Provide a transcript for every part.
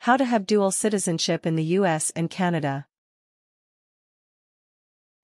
How to have dual citizenship in the U.S. and Canada.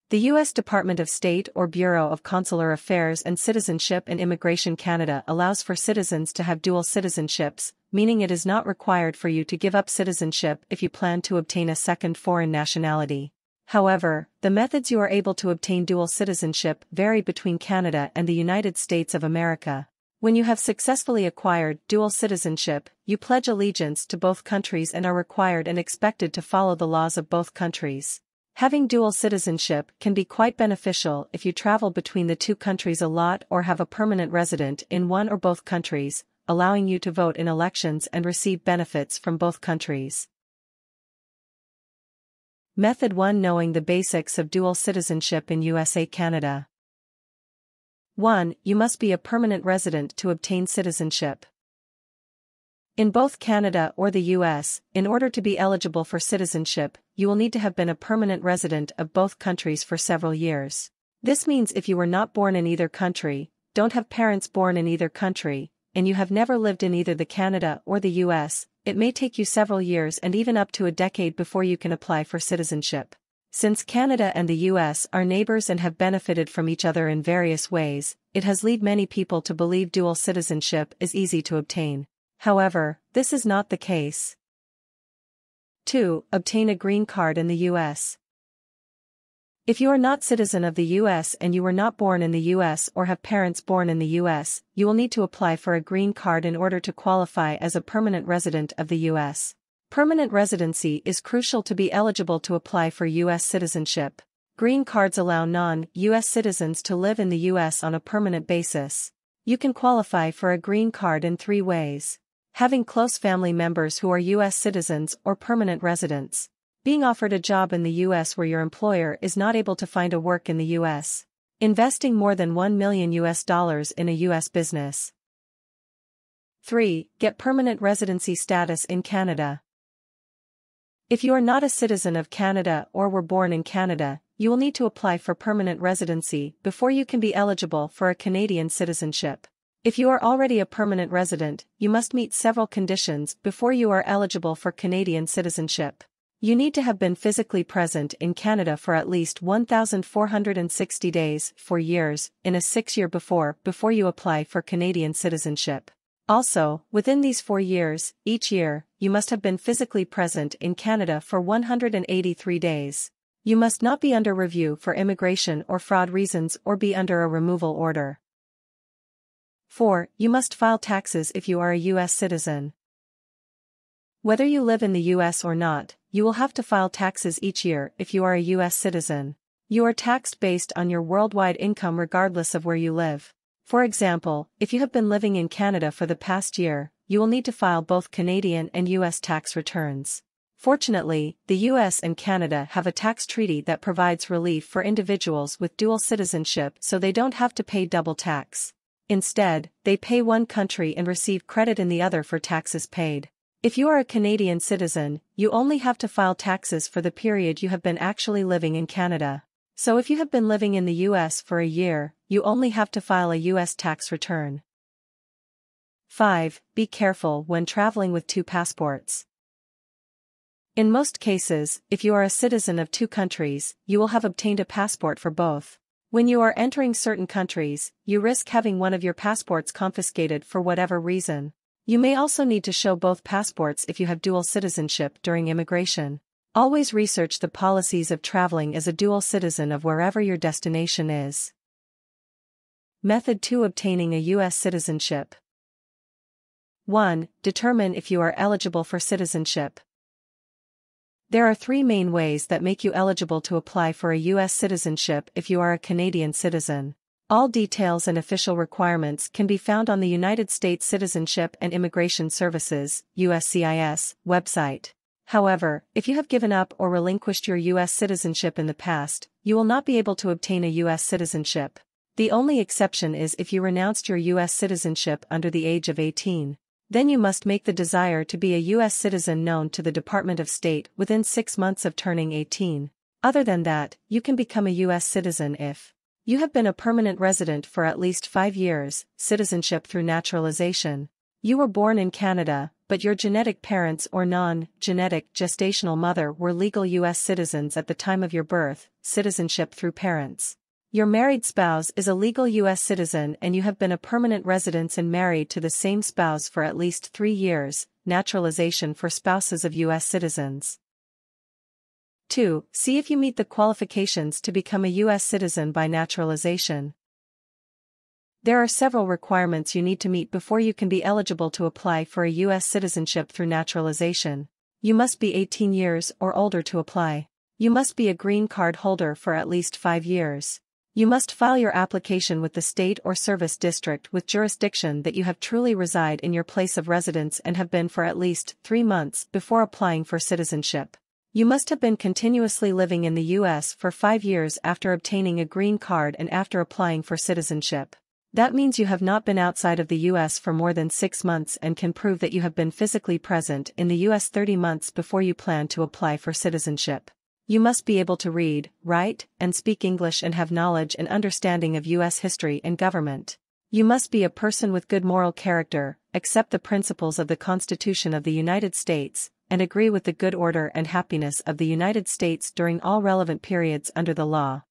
The U.S. Department of State or Bureau of Consular Affairs and Citizenship and Immigration Canada allows for citizens to have dual citizenships, meaning it is not required for you to give up citizenship if you plan to obtain a second foreign nationality. However, the methods you are able to obtain dual citizenship vary between Canada and the United States of America. When you have successfully acquired dual citizenship, you pledge allegiance to both countries and are required and expected to follow the laws of both countries. Having dual citizenship can be quite beneficial if you travel between the two countries a lot or have a permanent resident in one or both countries, allowing you to vote in elections and receive benefits from both countries. Method 1. Knowing the basics of dual citizenship in USA-Canada. 1. You must be a permanent resident to obtain citizenship. In both Canada or the U.S., in order to be eligible for citizenship, you will need to have been a permanent resident of both countries for several years. This means if you were not born in either country, don't have parents born in either country, and you have never lived in either the Canada or the U.S., it may take you several years and even up to a decade before you can apply for citizenship. Since Canada and the U.S. are neighbors and have benefited from each other in various ways, it has led many people to believe dual citizenship is easy to obtain. However, this is not the case. 2. Obtain a green card in the U.S. If you are not citizen of the U.S. and you were not born in the U.S. or have parents born in the U.S., you will need to apply for a green card in order to qualify as a permanent resident of the U.S. Permanent residency is crucial to be eligible to apply for U.S. citizenship. Green cards allow non-U.S. citizens to live in the U.S. on a permanent basis. You can qualify for a green card in 3 ways. Having close family members who are U.S. citizens or permanent residents. Being offered a job in the U.S. where your employer is not able to find a work in the U.S. Investing more than $1 million in a U.S. business. 3. Get permanent residency status in Canada. If you are not a citizen of Canada or were born in Canada, you will need to apply for permanent residency before you can be eligible for a Canadian citizenship. If you are already a permanent resident, you must meet several conditions before you are eligible for Canadian citizenship. You need to have been physically present in Canada for at least 1,460 days, 4 years, in a 6-year before you apply for Canadian citizenship. Also, within these 4 years, each year, you must have been physically present in Canada for 183 days. You must not be under review for immigration or fraud reasons or be under a removal order. 4. You must file taxes if you are a U.S. citizen. Whether you live in the U.S. or not, you will have to file taxes each year if you are a U.S. citizen. You are taxed based on your worldwide income regardless of where you live. For example, if you have been living in Canada for the past year, you will need to file both Canadian and U.S. tax returns. Fortunately, the U.S. and Canada have a tax treaty that provides relief for individuals with dual citizenship so they don't have to pay double tax. Instead, they pay one country and receive credit in the other for taxes paid. If you are a Canadian citizen, you only have to file taxes for the period you have been actually living in Canada. So if you have been living in the U.S. for a year, you only have to file a U.S. tax return. 5. Be careful when traveling with 2 passports. In most cases, if you are a citizen of 2 countries, you will have obtained a passport for both. When you are entering certain countries, you risk having one of your passports confiscated for whatever reason. You may also need to show both passports if you have dual citizenship during immigration. Always research the policies of traveling as a dual citizen of wherever your destination is. Method 2. Obtaining a U.S. citizenship. 1. Determine if you are eligible for citizenship. There are 3 main ways that make you eligible to apply for a U.S. citizenship if you are a Canadian citizen. All details and official requirements can be found on the United States Citizenship and Immigration Services (USCIS) website. However, if you have given up or relinquished your U.S. citizenship in the past, you will not be able to obtain a U.S. citizenship. The only exception is if you renounced your U.S. citizenship under the age of 18. Then you must make the desire to be a U.S. citizen known to the Department of State within 6 months of turning 18. Other than that, you can become a U.S. citizen if you have been a permanent resident for at least 5 years, citizenship through naturalization. You were born in Canada, but your genetic parents or non-genetic gestational mother were legal U.S. citizens at the time of your birth, citizenship through parents. Your married spouse is a legal U.S. citizen and you have been a permanent resident and married to the same spouse for at least 3 years, naturalization for spouses of U.S. citizens. 2. See if you meet the qualifications to become a U.S. citizen by naturalization. There are several requirements you need to meet before you can be eligible to apply for a U.S. citizenship through naturalization. You must be 18 years or older to apply. You must be a green card holder for at least 5 years. You must file your application with the state or service district with jurisdiction that you have truly reside in your place of residence and have been for at least 3 months before applying for citizenship. You must have been continuously living in the U.S. for 5 years after obtaining a green card and after applying for citizenship. That means you have not been outside of the U.S. for more than 6 months and can prove that you have been physically present in the U.S. 30 months before you plan to apply for citizenship. You must be able to read, write, and speak English and have knowledge and understanding of U.S. history and government. You must be a person with good moral character, accept the principles of the Constitution of the United States, and agree with the good order and happiness of the United States during all relevant periods under the law.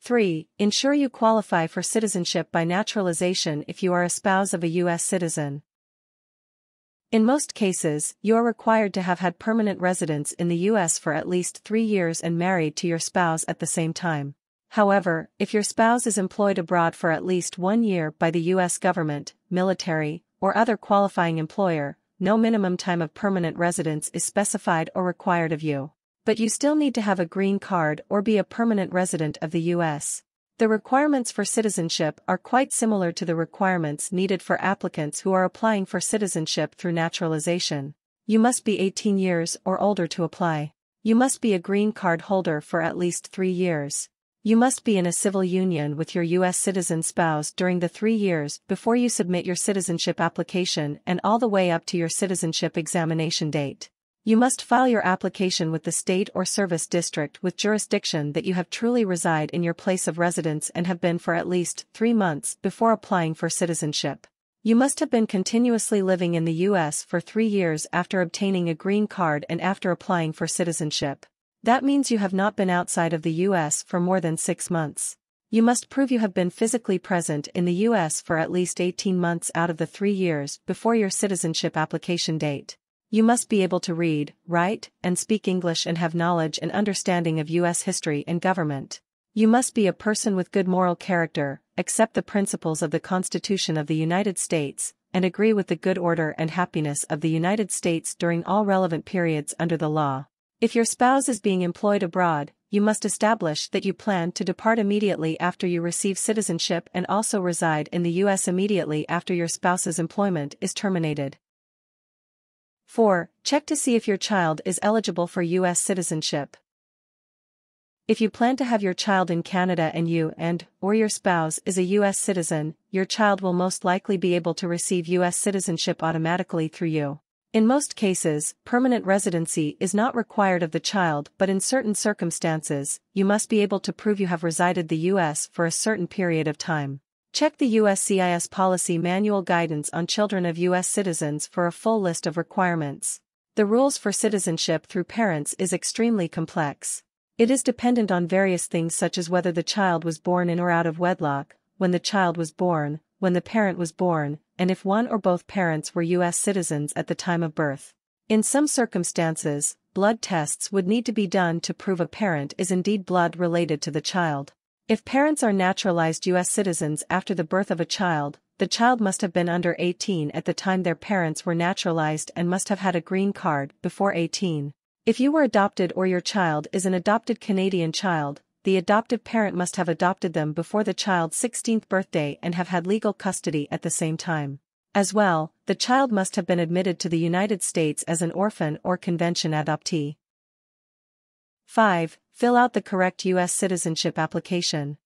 3. Ensure you qualify for citizenship by naturalization if you are a spouse of a U.S. citizen. In most cases, you are required to have had permanent residence in the U.S. for at least 3 years and married to your spouse at the same time. However, if your spouse is employed abroad for at least 1 year by the U.S. government, military, or other qualifying employer, no minimum time of permanent residence is specified or required of you. But you still need to have a green card or be a permanent resident of the U.S. The requirements for citizenship are quite similar to the requirements needed for applicants who are applying for citizenship through naturalization. You must be 18 years or older to apply. You must be a green card holder for at least 3 years. You must be in a civil union with your U.S. citizen spouse during the 3 years before you submit your citizenship application and all the way up to your citizenship examination date. You must file your application with the state or service district with jurisdiction that you have truly reside in your place of residence and have been for at least 3 months before applying for citizenship. You must have been continuously living in the U.S. for 3 years after obtaining a green card and after applying for citizenship. That means you have not been outside of the U.S. for more than 6 months. You must prove you have been physically present in the U.S. for at least 18 months out of the 3 years before your citizenship application date. You must be able to read, write, and speak English and have knowledge and understanding of U.S. history and government. You must be a person with good moral character, accept the principles of the Constitution of the United States, and agree with the good order and happiness of the United States during all relevant periods under the law. If your spouse is being employed abroad, you must establish that you plan to depart immediately after you receive citizenship and also reside in the U.S. immediately after your spouse's employment is terminated. 4. Check to see if your child is eligible for U.S. citizenship. If you plan to have your child in Canada and you or your spouse is a U.S. citizen, your child will most likely be able to receive U.S. citizenship automatically through you. In most cases, permanent residency is not required of the child, but in certain circumstances, you must be able to prove you have resided in the U.S. for a certain period of time. Check the USCIS Policy Manual Guidance on Children of U.S. Citizens for a full list of requirements. The rules for citizenship through parents is extremely complex. It is dependent on various things such as whether the child was born in or out of wedlock, when the child was born, when the parent was born, and if one or both parents were U.S. citizens at the time of birth. In some circumstances, blood tests would need to be done to prove a parent is indeed blood related to the child. If parents are naturalized U.S. citizens after the birth of a child, the child must have been under 18 at the time their parents were naturalized and must have had a green card before 18. If you were adopted or your child is an adopted Canadian child, the adoptive parent must have adopted them before the child's 16th birthday and have had legal custody at the same time. As well, the child must have been admitted to the United States as an orphan or convention adoptee. 5. Fill out the correct U.S. citizenship application.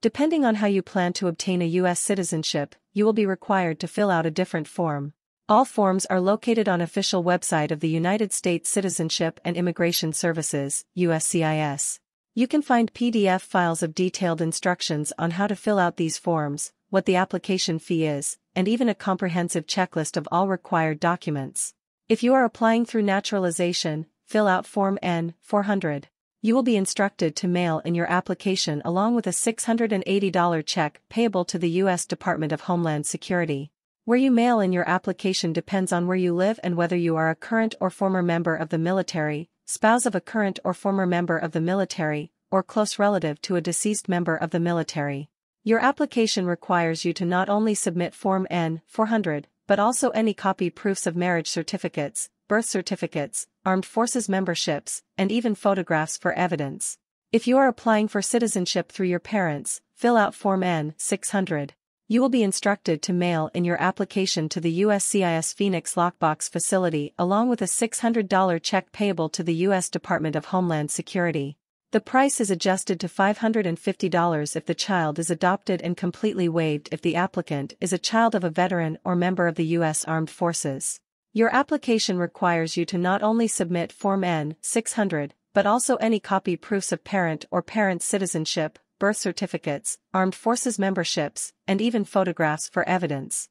Depending on how you plan to obtain a U.S. citizenship, you will be required to fill out a different form. All forms are located on official website of the United States Citizenship and Immigration Services, USCIS. You can find PDF files of detailed instructions on how to fill out these forms, what the application fee is, and even a comprehensive checklist of all required documents. If you are applying through naturalization, fill out Form N-400. You will be instructed to mail in your application along with a $680 check payable to the U.S. Department of Homeland Security. Where you mail in your application depends on where you live and whether you are a current or former member of the military, spouse of a current or former member of the military, or close relative to a deceased member of the military. Your application requires you to not only submit Form N-400, but also any copy proofs of marriage certificates, birth certificates, armed forces memberships, and even photographs for evidence. If you are applying for citizenship through your parents, fill out Form N-600. You will be instructed to mail in your application to the USCIS Phoenix Lockbox facility along with a $600 check payable to the U.S. Department of Homeland Security. The price is adjusted to $550 if the child is adopted and completely waived if the applicant is a child of a veteran or member of the U.S. Armed Forces. Your application requires you to not only submit Form N-600, but also any copy proofs of parent or parent's citizenship, birth certificates, armed forces memberships, and even photographs for evidence.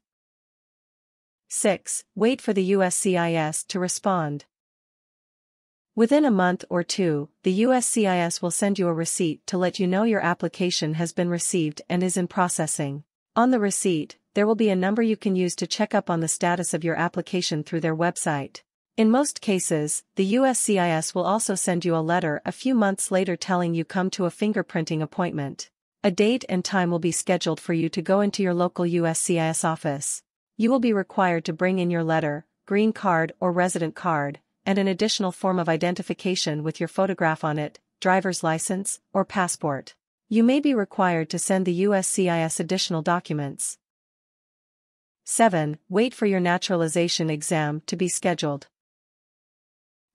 6. Wait for the USCIS to respond. Within a month or two, the USCIS will send you a receipt to let you know your application has been received and is in processing. On the receipt, there will be a number you can use to check up on the status of your application through their website. In most cases, the USCIS will also send you a letter a few months later telling you come to a fingerprinting appointment. A date and time will be scheduled for you to go into your local USCIS office. You will be required to bring in your letter, green card or resident card, and an additional form of identification with your photograph on it, driver's license, or passport. You may be required to send the USCIS additional documents. 7. Wait for your naturalization exam to be scheduled.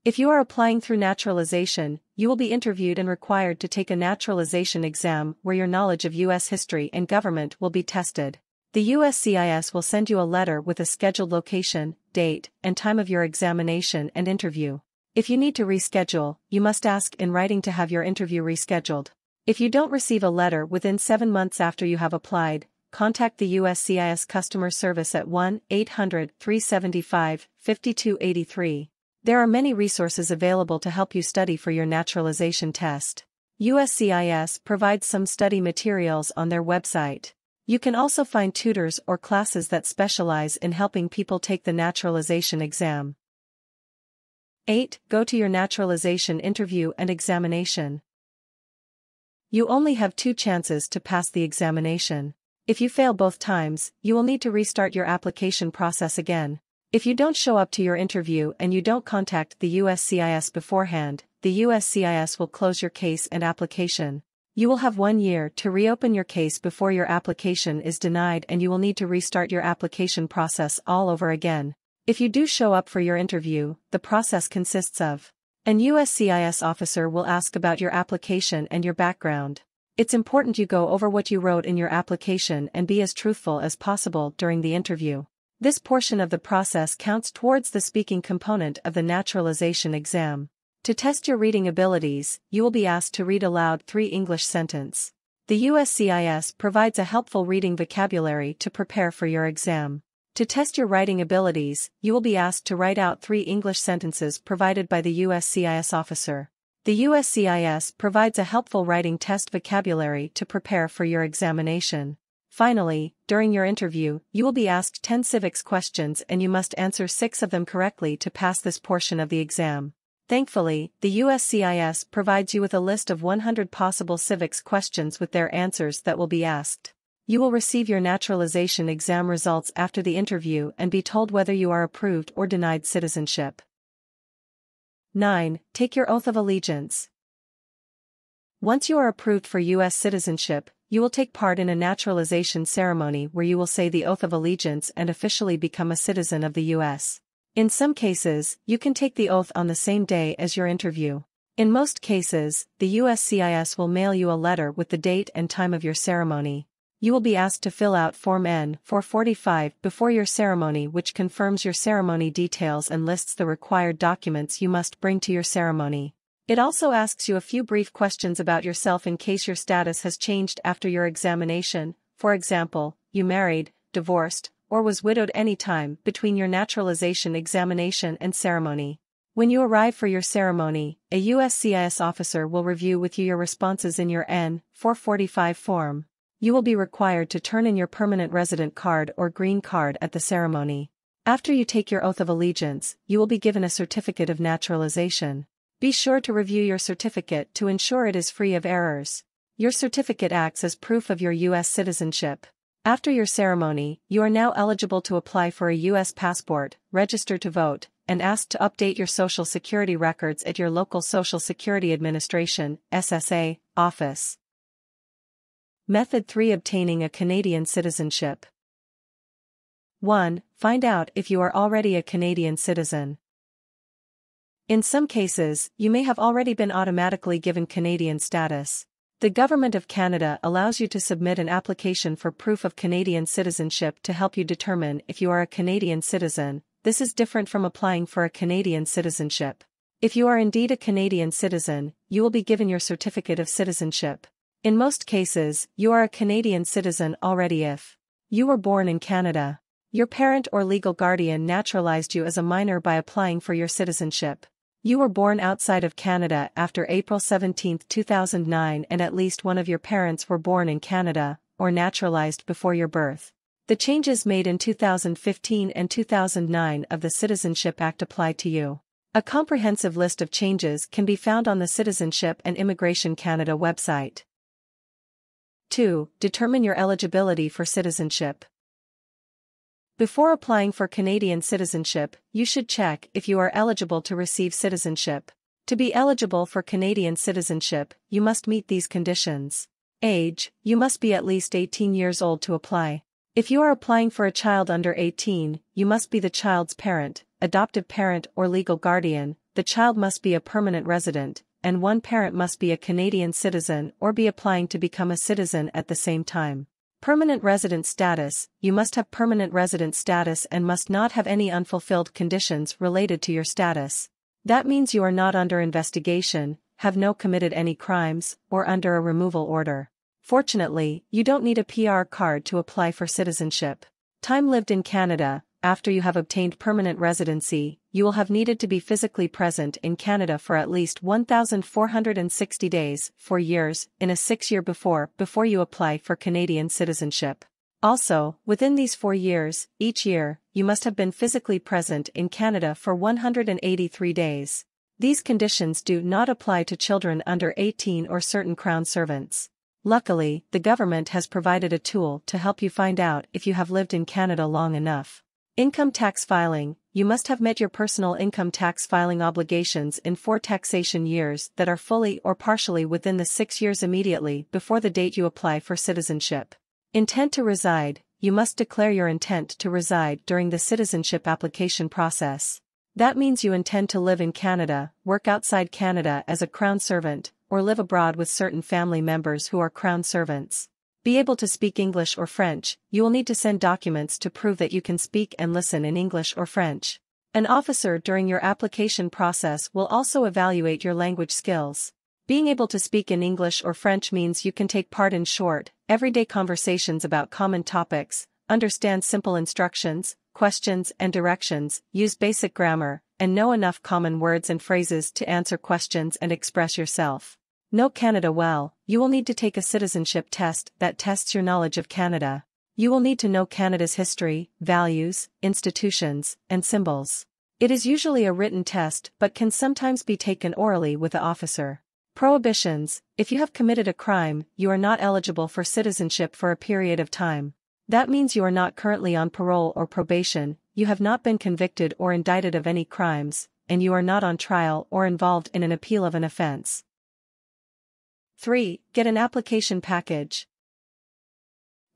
If you are applying through naturalization, you will be interviewed and required to take a naturalization exam where your knowledge of U.S. history and government will be tested. The USCIS will send you a letter with a scheduled location, date, and time of your examination and interview. If you need to reschedule, you must ask in writing to have your interview rescheduled. If you don't receive a letter within 7 months after you have applied, contact the USCIS customer service at 1-800-375-5283. There are many resources available to help you study for your naturalization test. USCIS provides some study materials on their website. You can also find tutors or classes that specialize in helping people take the naturalization exam. 8. Go to your naturalization interview and examination. You only have 2 chances to pass the examination. If you fail both times, you will need to restart your application process again. If you don't show up to your interview and you don't contact the USCIS beforehand, the USCIS will close your case and application. You will have 1 year to reopen your case before your application is denied and you will need to restart your application process all over again. If you do show up for your interview, the process consists of: an USCIS officer will ask about your application and your background. It's important you go over what you wrote in your application and be as truthful as possible during the interview. This portion of the process counts towards the speaking component of the naturalization exam. To test your reading abilities, you will be asked to read aloud 3 English sentences. The USCIS provides a helpful reading vocabulary to prepare for your exam. To test your writing abilities, you will be asked to write out 3 English sentences provided by the USCIS officer. The USCIS provides a helpful writing test vocabulary to prepare for your examination. Finally, during your interview, you will be asked 10 civics questions and you must answer 6 of them correctly to pass this portion of the exam. Thankfully, the USCIS provides you with a list of 100 possible civics questions with their answers that will be asked. You will receive your naturalization exam results after the interview and be told whether you are approved or denied citizenship. 9. Take your oath of allegiance. Once you are approved for U.S. citizenship, you will take part in a naturalization ceremony where you will say the oath of allegiance and officially become a citizen of the U.S. In some cases, you can take the oath on the same day as your interview. In most cases, the USCIS will mail you a letter with the date and time of your ceremony. You will be asked to fill out Form N-445 before your ceremony, which confirms your ceremony details and lists the required documents you must bring to your ceremony. It also asks you a few brief questions about yourself in case your status has changed after your examination. For example, you married, divorced, or was widowed any time between your naturalization examination and ceremony. When you arrive for your ceremony, a USCIS officer will review with you your responses in your N-445 form. You will be required to turn in your permanent resident card or green card at the ceremony. After you take your oath of allegiance, you will be given a certificate of naturalization. Be sure to review your certificate to ensure it is free of errors. Your certificate acts as proof of your U.S. citizenship. After your ceremony, you are now eligible to apply for a U.S. passport, register to vote, and asked to update your Social Security records at your local Social Security Administration (SSA) office. Method 3: Obtaining a Canadian citizenship. 1. Find out if you are already a Canadian citizen. In some cases, you may have already been automatically given Canadian status. The Government of Canada allows you to submit an application for proof of Canadian citizenship to help you determine if you are a Canadian citizen. This is different from applying for a Canadian citizenship. If you are indeed a Canadian citizen, you will be given your certificate of citizenship. In most cases, you are a Canadian citizen already if you were born in Canada. Your parent or legal guardian naturalized you as a minor by applying for your citizenship. You were born outside of Canada after April 17, 2009, and at least one of your parents were born in Canada, or naturalized before your birth. The changes made in 2015 and 2009 of the Citizenship Act apply to you. A comprehensive list of changes can be found on the Citizenship and Immigration Canada website. 2. Determine your eligibility for citizenship. Before applying for Canadian citizenship, you should check if you are eligible to receive citizenship. To be eligible for Canadian citizenship, you must meet these conditions. Age: you must be at least 18 years old to apply. If you are applying for a child under 18, you must be the child's parent, adoptive parent or legal guardian. The child must be a permanent resident, and one parent must be a Canadian citizen or be applying to become a citizen at the same time. Permanent resident status: you must have permanent resident status and must not have any unfulfilled conditions related to your status. That means you are not under investigation, have no committed any crimes, or under a removal order. Fortunately, you don't need a PR card to apply for citizenship. Time lived in Canada: after you have obtained permanent residency, you will have needed to be physically present in Canada for at least 1,460 days, 4 years, in a 6-year before you apply for Canadian citizenship. Also, within these 4 years, each year, you must have been physically present in Canada for 183 days. These conditions do not apply to children under 18 or certain Crown servants. Luckily, the government has provided a tool to help you find out if you have lived in Canada long enough. Income tax filing: you must have met your personal income tax filing obligations in 4 taxation years that are fully or partially within the 6 years immediately before the date you apply for citizenship. Intent to reside: you must declare your intent to reside during the citizenship application process. That means you intend to live in Canada, work outside Canada as a Crown servant, or live abroad with certain family members who are Crown servants. Be able to speak English or French: you will need to send documents to prove that you can speak and listen in English or French. An officer during your application process will also evaluate your language skills. Being able to speak in English or French means you can take part in short, everyday conversations about common topics, understand simple instructions, questions and directions, use basic grammar, and know enough common words and phrases to answer questions and express yourself. Know Canada well: you will need to take a citizenship test that tests your knowledge of Canada. You will need to know Canada's history, values, institutions, and symbols. It is usually a written test but can sometimes be taken orally with the officer. Prohibitions: if you have committed a crime, you are not eligible for citizenship for a period of time. That means you are not currently on parole or probation, you have not been convicted or indicted of any crimes, and you are not on trial or involved in an appeal of an offense. 3. Get an application package.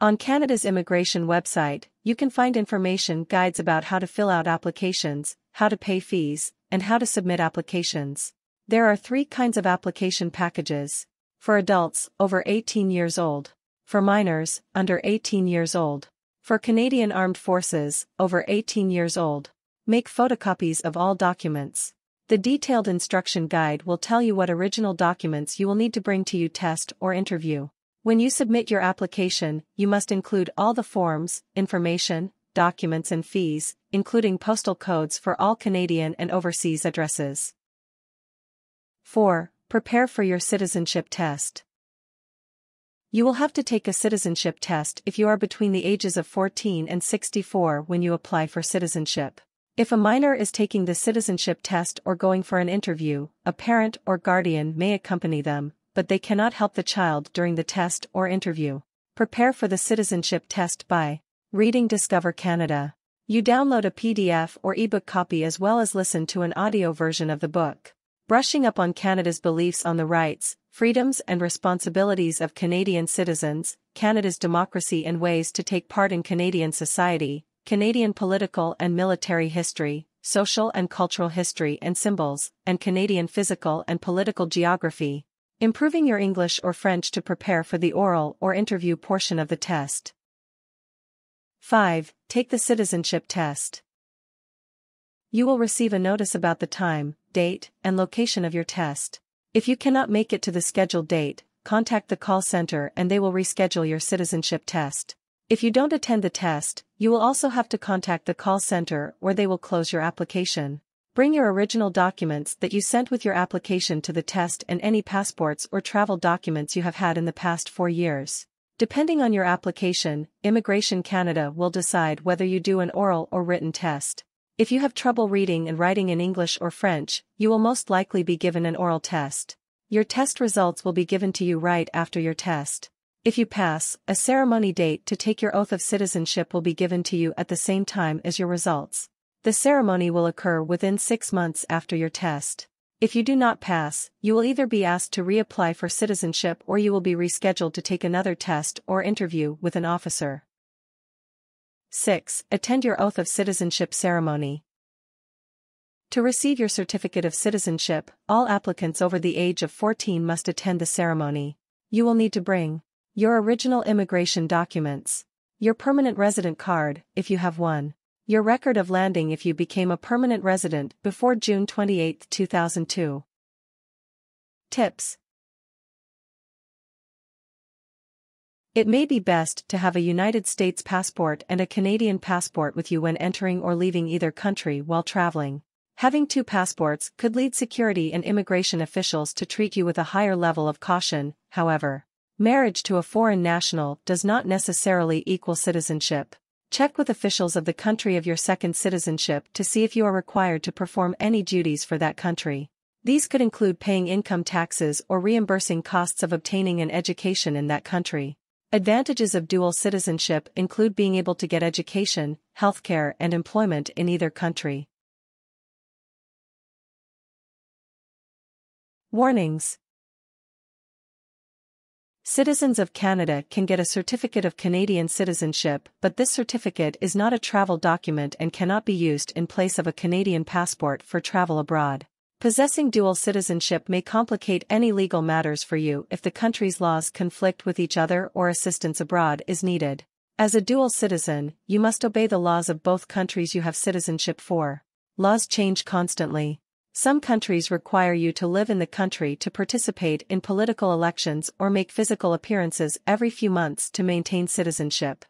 On Canada's immigration website, you can find information guides about how to fill out applications, how to pay fees, and how to submit applications. There are 3 kinds of application packages. For adults, over 18 years old. For minors, under 18 years old. For Canadian Armed Forces, over 18 years old. Make photocopies of all documents. The detailed instruction guide will tell you what original documents you will need to bring to your test or interview. When you submit your application, you must include all the forms, information, documents and fees, including postal codes for all Canadian and overseas addresses. 4. Prepare for your citizenship test. You will have to take a citizenship test if you are between the ages of 14 and 64 when you apply for citizenship. If a minor is taking the citizenship test or going for an interview, a parent or guardian may accompany them, but they cannot help the child during the test or interview. Prepare for the citizenship test by reading Discover Canada. You download a PDF or ebook copy as well as listen to an audio version of the book. Brushing up on Canada's beliefs on the rights, freedoms and responsibilities of Canadian citizens, Canada's democracy and ways to take part in Canadian society, Canadian political and military history, social and cultural history and symbols, and Canadian physical and political geography. Improving your English or French to prepare for the oral or interview portion of the test. 5. Take the citizenship test. You will receive a notice about the time, date, and location of your test. If you cannot make it to the scheduled date, contact the call center and they will reschedule your citizenship test. If you don't attend the test, you will also have to contact the call center or they will close your application. Bring your original documents that you sent with your application to the test and any passports or travel documents you have had in the past 4 years. Depending on your application, Immigration Canada will decide whether you do an oral or written test. If you have trouble reading and writing in English or French, you will most likely be given an oral test. Your test results will be given to you right after your test. If you pass, a ceremony date to take your oath of citizenship will be given to you at the same time as your results. The ceremony will occur within 6 months after your test. If you do not pass, you will either be asked to reapply for citizenship or you will be rescheduled to take another test or interview with an officer. 6. Attend your oath of citizenship ceremony. To receive your certificate of citizenship, all applicants over the age of 14 must attend the ceremony. You will need to bring your original immigration documents, your permanent resident card, if you have one, your record of landing if you became a permanent resident before June 28, 2002. Tips. It may be best to have a United States passport and a Canadian passport with you when entering or leaving either country while traveling. Having 2 passports could lead security and immigration officials to treat you with a higher level of caution. However, marriage to a foreign national does not necessarily equal citizenship. Check with officials of the country of your second citizenship to see if you are required to perform any duties for that country. These could include paying income taxes or reimbursing costs of obtaining an education in that country. Advantages of dual citizenship include being able to get education, healthcare, and employment in either country. Warnings. Citizens of Canada can get a certificate of Canadian citizenship, but this certificate is not a travel document and cannot be used in place of a Canadian passport for travel abroad. Possessing dual citizenship may complicate any legal matters for you if the country's laws conflict with each other or assistance abroad is needed. As a dual citizen, you must obey the laws of both countries you have citizenship for. Laws change constantly. Some countries require you to live in the country to participate in political elections or make physical appearances every few months to maintain citizenship.